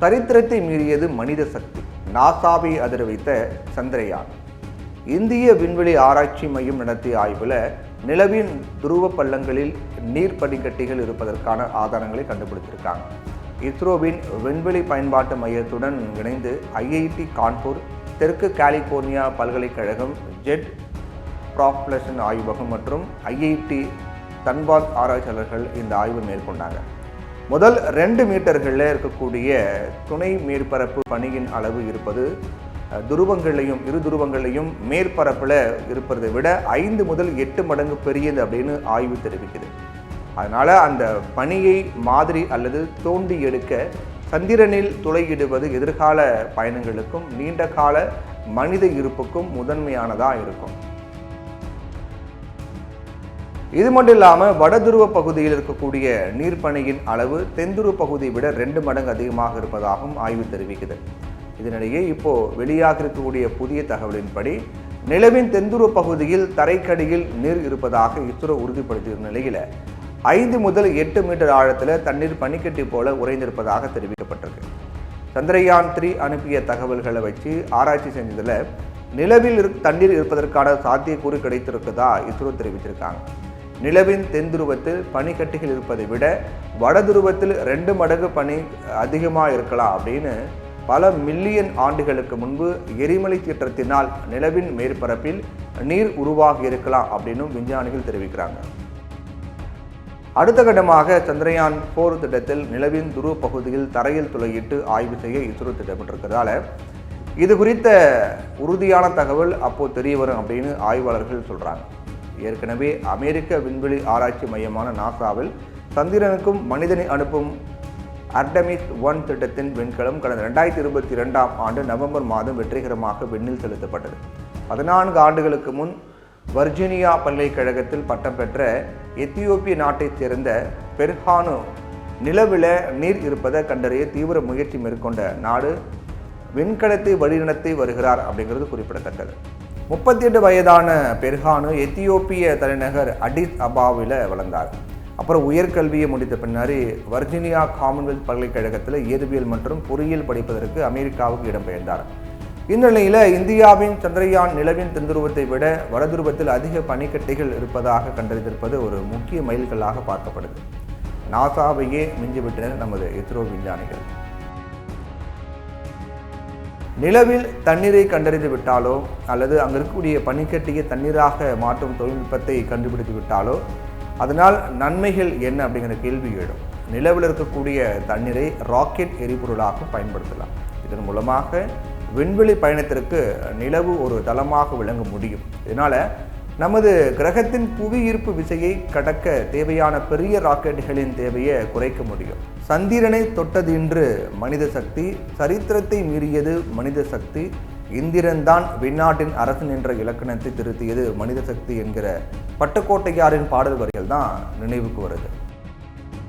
சரித்திரத்தை மீறியது மனித சக்தி. நாசாவை அதிர வைத்த சந்திரயான். இந்திய விண்வெளி ஆராய்ச்சி மையம் நடத்திய ஆய்வில் நிலவின் துருவ பள்ளங்களில் நீர் பனிக்கட்டிகள் இருப்பதற்கான ஆதாரங்களை கண்டுபிடித்திருக்காங்க. இஸ்ரோவின் விண்வெளி பயன்பாட்டு மையத்துடன் இணைந்து ஐஐடி கான்பூர், தெற்கு கலிபோர்னியா பல்கலைக்கழகம், ஜெட் ப்ராப்ளஷன் ஆய்வகம் மற்றும் ஐஐடி தன்பாத் ஆராய்ச்சியாளர்கள் இந்த ஆய்வு மேற்கொண்டாங்க. முதல் 2 மீட்டர்களில் இருக்கக்கூடிய துணை மேற்பரப்பு பனியின் அளவு இருப்பது துருவங்களையும் இரு துருவங்களையும் மேற்பரப்பில் இருப்பதை விட 5 முதல் 8 மடங்கு பெரியது அப்படின்னு ஆய்வு தெரிவிக்குது. அதனால் அந்த பனியை மாதிரி அல்லது தோண்டி எடுக்க சந்திரனில் துளையிடுவது எதிர்கால பயணங்களுக்கும் நீண்ட கால மனித இருப்புக்கும் முதன்மையானதாக இருக்கும். இது மட்டும் இல்லாமல் வடதுருவ பகுதியில் இருக்கக்கூடிய நீர்ப்பனியின் அளவு தென்துருவ பகுதியை விட 2 மடங்கு அதிகமாக இருப்பதாகவும் ஆய்வு தெரிவிக்குது. இதனிடையே இப்போ வெளியாக இருக்கக்கூடிய புதிய தகவலின்படி நிலவின் தென்துருவ பகுதியில் தரைக்கடியில் நீர் இருப்பதாக இஸ்ரோ உறுதிப்படுத்திய நிலையில் 5 முதல் 8 மீட்டர் ஆழத்தில் தண்ணீர் பனிக்கட்டி போல உறைந்திருப்பதாக தெரிவிக்கப்பட்டிருக்கு. சந்திரயான் 3 அனுப்பிய தகவல்களை வச்சு ஆராய்ச்சி செஞ்சதில் நிலவில் தண்ணீர் இருப்பதற்கான சாத்தியக்கூறு கிடைத்திருக்குதா இஸ்ரோ தெரிவிச்சிருக்காங்க. நிலவின் தென்துருவத்தில் பனிக்கட்டிகள் இருப்பதை விட வடதுருவத்தில் 2 மடங்கு பனி அதிகமாக இருக்கலாம் அப்படின்னு பல மில்லியன் ஆண்டுகளுக்கு முன்பு எரிமலை சீற்றத்தினால் நிலவின் மேற்பரப்பில் நீர் உருவாகி இருக்கலாம் அப்படின்னு விஞ்ஞானிகள் தெரிவிக்கிறாங்க. அடுத்த கட்டமாக சந்திரயான் 4 திட்டத்தில் நிலவின் துருவ பகுதியில் தரையில் துளையிட்டு ஆய்வு செய்ய இஸ்ரோ திட்டமிட்டிருக்கிறதால இது குறித்த உறுதியான தகவல் அப்போது தெரிய வரும் அப்படின்னு ஆய்வாளர்கள் சொல்கிறாங்க. ஏற்கனவே அமெரிக்க விண்வெளி ஆராய்ச்சி மையமான நாசாவில் சந்திரனுக்கும் மனிதனை அனுப்பும் அர்டமிஸ் 1 திட்டத்தின் விண்கலம் கடந்த 2022ஆம் ஆண்டு நவம்பர் மாதம் வெற்றிகரமாக விண்ணில் செலுத்தப்பட்டது. 14 ஆண்டுகளுக்கு முன் வர்ஜீனியா பல்கலைக்கழகத்தில் பட்டம் பெற்ற எத்தியோப்பிய நாட்டைச் சேர்ந்த பெர்ஹானு நிலவில் நீர் இருப்பதை கண்டறிய தீவிர முயற்சி மேற்கொண்ட நாடு விண்கலத்தை வழிநடத்தி வருகிறார் அப்படிங்கிறது குறிப்பிடத்தக்கது. 38 வயதான பெர்ஹானு எத்தியோப்பிய தலைநகர் அடிஸ் அபாவில் வளர்ந்தார். அப்புறம் உயர்கல்வியை முடித்த பின்னாடி வர்ஜீனியா காமன்வெல்த் பல்கலைக்கழகத்தில் இயற்பியல் மற்றும் பொறியியல் படிப்பதற்கு அமெரிக்காவுக்கு இடம்பெயர்ந்தார். இந்நிலையில் இந்தியாவின் சந்திரயான் நிலவின் தென்துருவத்தை விட வடதுருவத்தில் அதிக பனிக்கட்டிகள் இருப்பதாக கண்டறிந்திருப்பது ஒரு முக்கிய மைல்கல்லாக பார்க்கப்படுது. நாசாவையே மிஞ்சிவிட்டனர் நமது இஸ்ரோ விஞ்ஞானிகள். நிலவில் தண்ணீரை கண்டறிந்து விட்டாலோ அல்லது அங்கே இருக்கக்கூடிய பனிக்கட்டியை தண்ணீராக மாற்றும் தொழில்நுட்பத்தை கண்டுபிடித்து விட்டாலோ அதனால் நன்மைகள் என்ன அப்படிங்கிற கேள்வி எழும். நிலவில் இருக்கக்கூடிய தண்ணீரை ராக்கெட் எரிபொருளாக பயன்படுத்தலாம். இதன் மூலமாக விண்வெளி பயணத்திற்கு நிலவு ஒரு தளமாக விளங்க முடியும். இதனால் நமது கிரகத்தின் புவியீர்ப்பு விசையை கடக்க தேவையான பெரிய ராக்கெட்டுகளின் தேவையை குறைக்க முடியும். சந்திரனை தொட்டது இன்று மனித சக்தி, சரித்திரத்தை மீறியது மனித சக்தி, இந்திரன்தான் விண்ணாட்டின் அரசன் என்ற இலக்கணத்தை திருத்தியது மனித சக்தி என்கிற பட்டுக்கோட்டையாரின் பாடல் வரிகள் தான் நினைவுக்கு வருது.